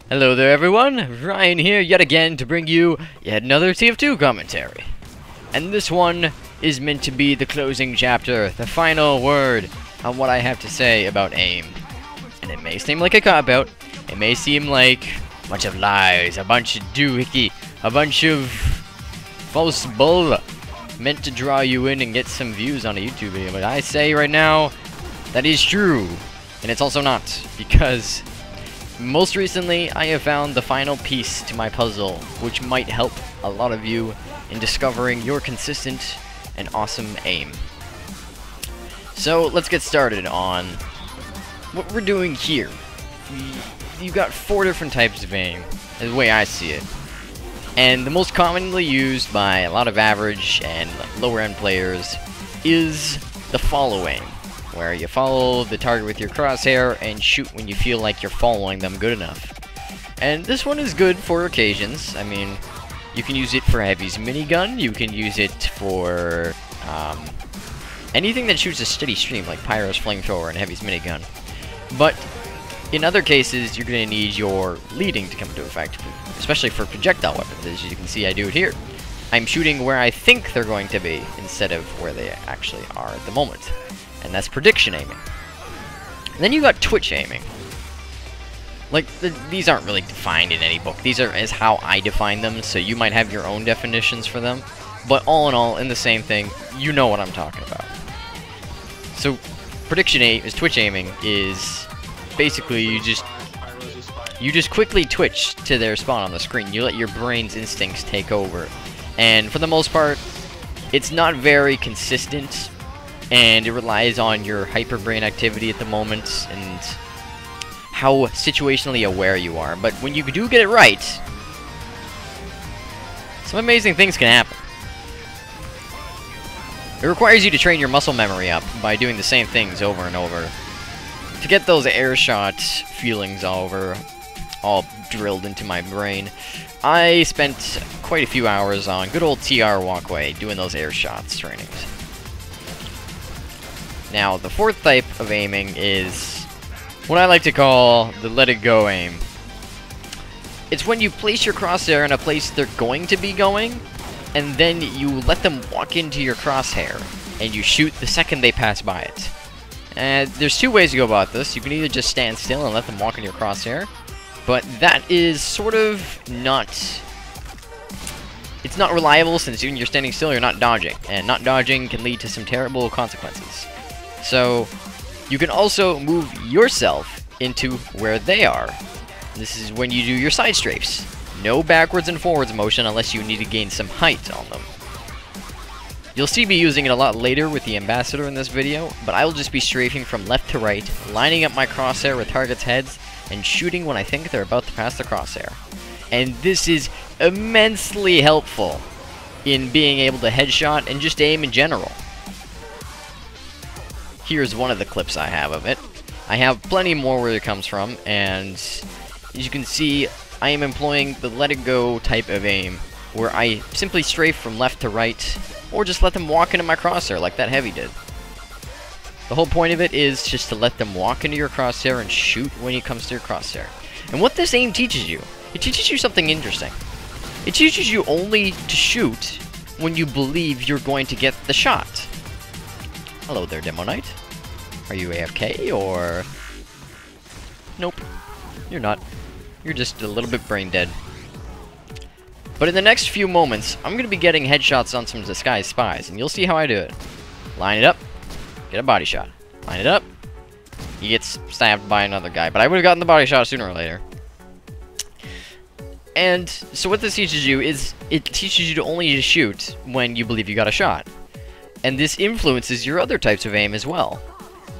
Hello there everyone, Ryan here yet again to bring you yet another TF2 commentary. And this one is meant to be the closing chapter, the final word on what I have to say about aim. And it may seem like a cop-out, it may seem like a bunch of lies, a bunch of doohickey, a bunch of false bull, meant to draw you in and get some views on a YouTube video, but I say right now, that is true. And it's also not, because most recently, I have found the final piece to my puzzle, which might help a lot of you in discovering your consistent and awesome aim. So, let's get started on what we're doing here. You've got 4 different types of aim, the way I see it. And the most commonly used by a lot of average and lower-end players is the follow aim, where you follow the target with your crosshair and shoot when you feel like you're following them good enough. And this one is good for occasions. I mean, you can use it for Heavy's minigun, you can use it for anything that shoots a steady stream, like Pyro's flamethrower and Heavy's minigun. But in other cases, you're going to need your leading to come into effect, especially for projectile weapons. As you can see, I do it here. I'm shooting where I think they're going to be, instead of where they actually are at the moment. And that's prediction aiming. And then you got twitch aiming. Like, these aren't really defined in any book. These are as how I define them, so you might have your own definitions for them. But all in all, in the same thing, you know what I'm talking about. So, prediction aim is twitch aiming is basically you just quickly twitch to their spot on the screen. You let your brain's instincts take over. And for the most part, it's not very consistent, and it relies on your hyperbrain activity at the moment and how situationally aware you are. But when you do get it right, some amazing things can happen. It requires you to train your muscle memory up by doing the same things over and over to get those air shot feelings all drilled into my brain. I spent quite a few hours on good old TR Walkway doing those air shots trainings. Now, the 4th type of aiming is what I like to call the let it go aim. It's when you place your crosshair in a place they're going to be going, and then you let them walk into your crosshair, and you shoot the second they pass by it. And there's 2 ways to go about this. You can either just stand still and let them walk into your crosshair, but that is sort of not... It's not reliable, since when you're standing still, you're not dodging, and not dodging can lead to some terrible consequences. So, you can also move yourself into where they are. This is when you do your side strafes. No backwards and forwards motion unless you need to gain some height on them. You'll see me using it a lot later with the Ambassador in this video, but I will just be strafing from left to right, lining up my crosshair with targets' heads, and shooting when I think they're about to pass the crosshair. And this is immensely helpful in being able to headshot and just aim in general. Here's one of the clips I have of it. I have plenty more where it comes from, and as you can see, I am employing the let it go type of aim, where I simply strafe from left to right, or just let them walk into my crosshair like that Heavy did. The whole point of it is just to let them walk into your crosshair and shoot when it comes to your crosshair. And what this aim teaches you, it teaches you something interesting. It teaches you only to shoot when you believe you're going to get the shot. Hello there, Demo Knight. Are you AFK, or... Nope. You're not. You're just a little bit brain dead. But in the next few moments, I'm going to be getting headshots on some disguised spies, and you'll see how I do it. Line it up. Get a body shot. Line it up. He gets stabbed by another guy, but I would have gotten the body shot sooner or later. And so what this teaches you is, it teaches you to only shoot when you believe you got a shot. And this influences your other types of aim as well.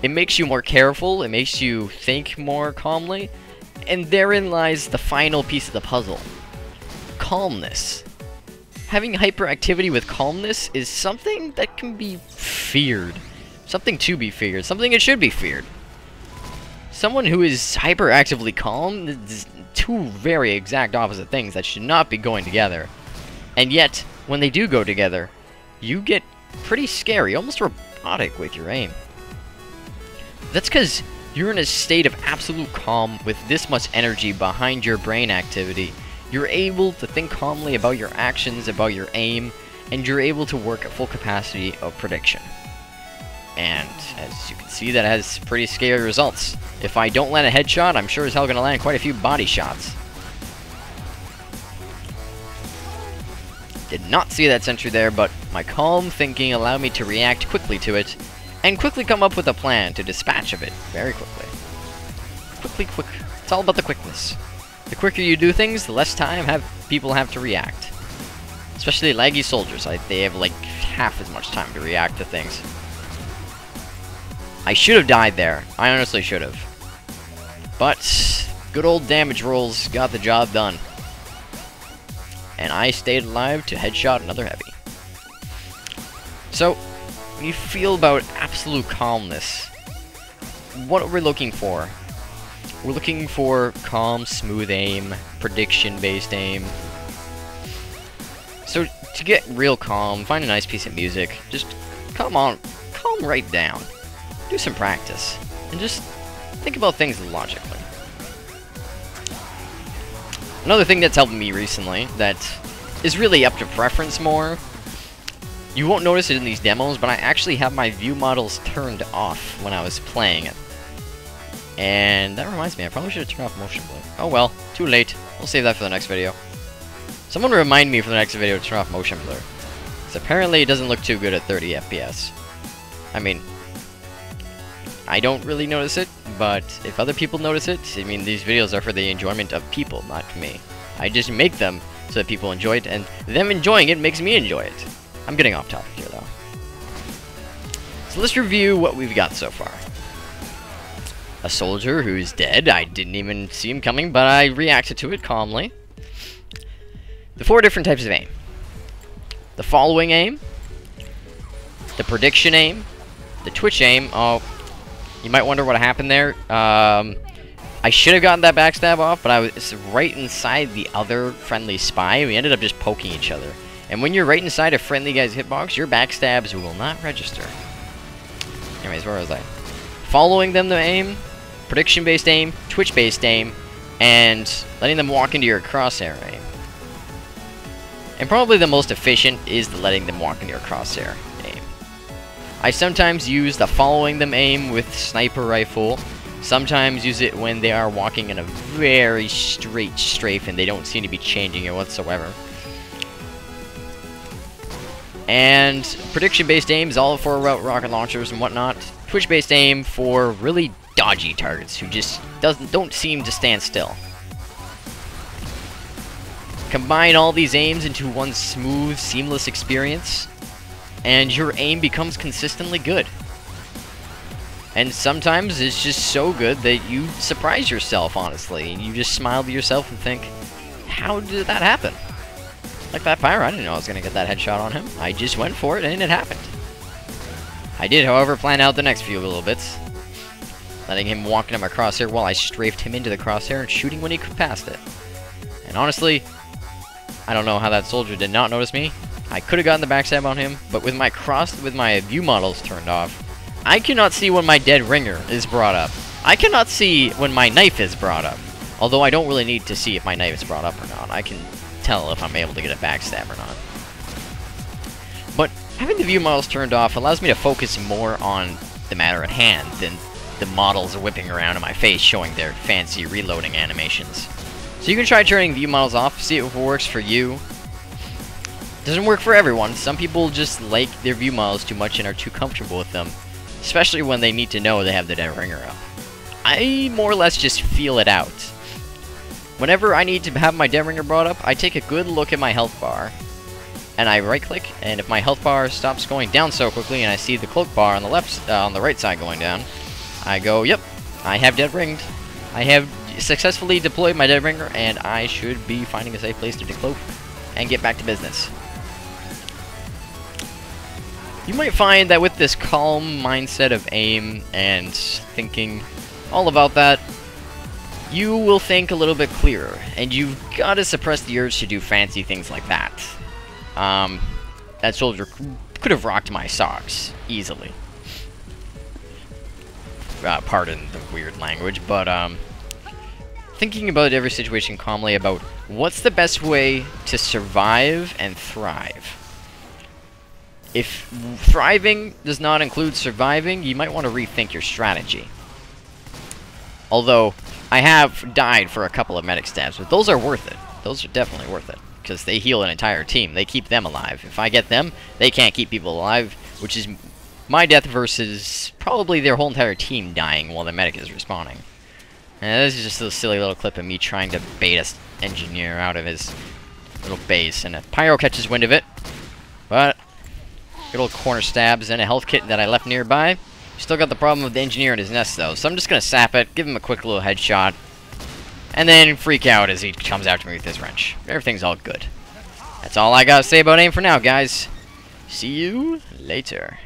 It makes you more careful, it makes you think more calmly, and therein lies the final piece of the puzzle. Calmness. Having hyperactivity with calmness is something that can be feared. Something to be feared. Something that should be feared. Someone who is hyperactively calm is 2 very exact opposite things that should not be going together. And yet, when they do go together, you get pretty scary, almost robotic with your aim. That's because You're in a state of absolute calm with this much energy behind your brain activity. You're able to think calmly about your actions, about your aim, and you're able to work at full capacity of prediction. And as you can see, that has pretty scary results. If I don't land a headshot, I'm sure as hell gonna land quite a few body shots. Did not see that sentry there, but my calm thinking allowed me to react quickly to it, and quickly come up with a plan to dispatch of it very quickly. Quick. It's all about the quickness. The quicker you do things, the less time people have to react. Especially laggy soldiers, they have like half as much time to react to things. I should have died there. I honestly should have. But good old damage rolls got the job done. And I stayed alive to headshot another heavy. So, when you feel about absolute calmness, what are we looking for? We're looking for calm, smooth aim, prediction-based aim. So, to get real calm, find a nice piece of music. Just calm right down. Do some practice. And just think about things logically. Another thing that's helped me recently, that is really up to preference more, you won't notice it in these demos, but I actually have my view models turned off when I was playing it. And that reminds me, I probably should have turned off motion blur. Oh well, too late. We'll save that for the next video. Someone remind me for the next video to turn off motion blur. Because apparently it doesn't look too good at 30 FPS. I mean, I don't really notice it, but if other people notice it, I mean, these videos are for the enjoyment of people, not me. I just make them so that people enjoy it, and them enjoying it makes me enjoy it. I'm getting off topic here, though. So let's review what we've got so far. A soldier who's dead. I didn't even see him coming, but I reacted to it calmly. The 4 different types of aim. The following aim. The prediction aim. The twitch aim. Oh, you might wonder what happened there. I should have gotten that backstab off, but I was right inside the other friendly spy. We ended up just poking each other. And when you're right inside a friendly guy's hitbox, your backstabs will not register. Anyways, where was I? Following them to aim, prediction-based aim, twitch-based aim, and letting them walk into your crosshair aim. And probably the most efficient is the letting them walk into your crosshair aim. I sometimes use the following them aim with sniper rifle. Sometimes use it when they are walking in a very straight strafe and they don't seem to be changing it whatsoever. And prediction-based aim is all for rocket launchers and whatnot. Twitch-based aim for really dodgy targets who just don't seem to stand still. Combine all these aims into one smooth, seamless experience, and your aim becomes consistently good. And sometimes it's just so good that you surprise yourself, honestly. You just smile to yourself and think, how did that happen? Like that pyro, I didn't know I was going to get that headshot on him. I just went for it and it happened. I did, however, plan out the next few little bits. Letting him walk into my crosshair while I strafed him into the crosshair and shooting when he could pass it. And honestly, I don't know how that soldier did not notice me. I could have gotten the backstab on him, but with my view models turned off, I cannot see when my dead ringer is brought up. I cannot see when my knife is brought up. Although I don't really need to see if my knife is brought up or not. I can tell if I'm able to get a backstab or not. But having the view models turned off allows me to focus more on the matter at hand than the models whipping around in my face showing their fancy reloading animations. So you can try turning view models off, see if it works for you. Doesn't work for everyone. Some people just like their view models too much and are too comfortable with them. Especially when they need to know they have the dead ringer up. I more or less just feel it out. Whenever I need to have my dead ringer brought up, I take a good look at my health bar. And I right click, and if my health bar stops going down so quickly and I see the cloak bar on the left, on the right side going down, I go, yep, I have dead ringed. I have successfully deployed my dead ringer, and I should be finding a safe place to decloak and get back to business. You might find that with this calm mindset of aim and thinking all about that, you will think a little bit clearer, and you've got to suppress the urge to do fancy things like that. That soldier could have rocked my socks, easily. pardon the weird language, but thinking about every situation calmly about what's the best way to survive and thrive. If thriving does not include surviving, you might want to rethink your strategy. Although, I have died for a couple of medic stabs, but those are worth it. Those are definitely worth it, because they heal an entire team. They keep them alive. If I get them, they can't keep people alive, which is my death versus probably their whole entire team dying while the medic is respawning. And this is just a silly little clip of me trying to bait a engineer out of his little base, and a pyro catches wind of it. But good old corner stabs and a health kit that I left nearby. Still got the problem with the engineer in his nest, though, so I'm just gonna sap it, give him a quick little headshot, and then freak out as he comes out to me with his wrench. Everything's all good. That's all I gotta say about AIM for now, guys. See you later.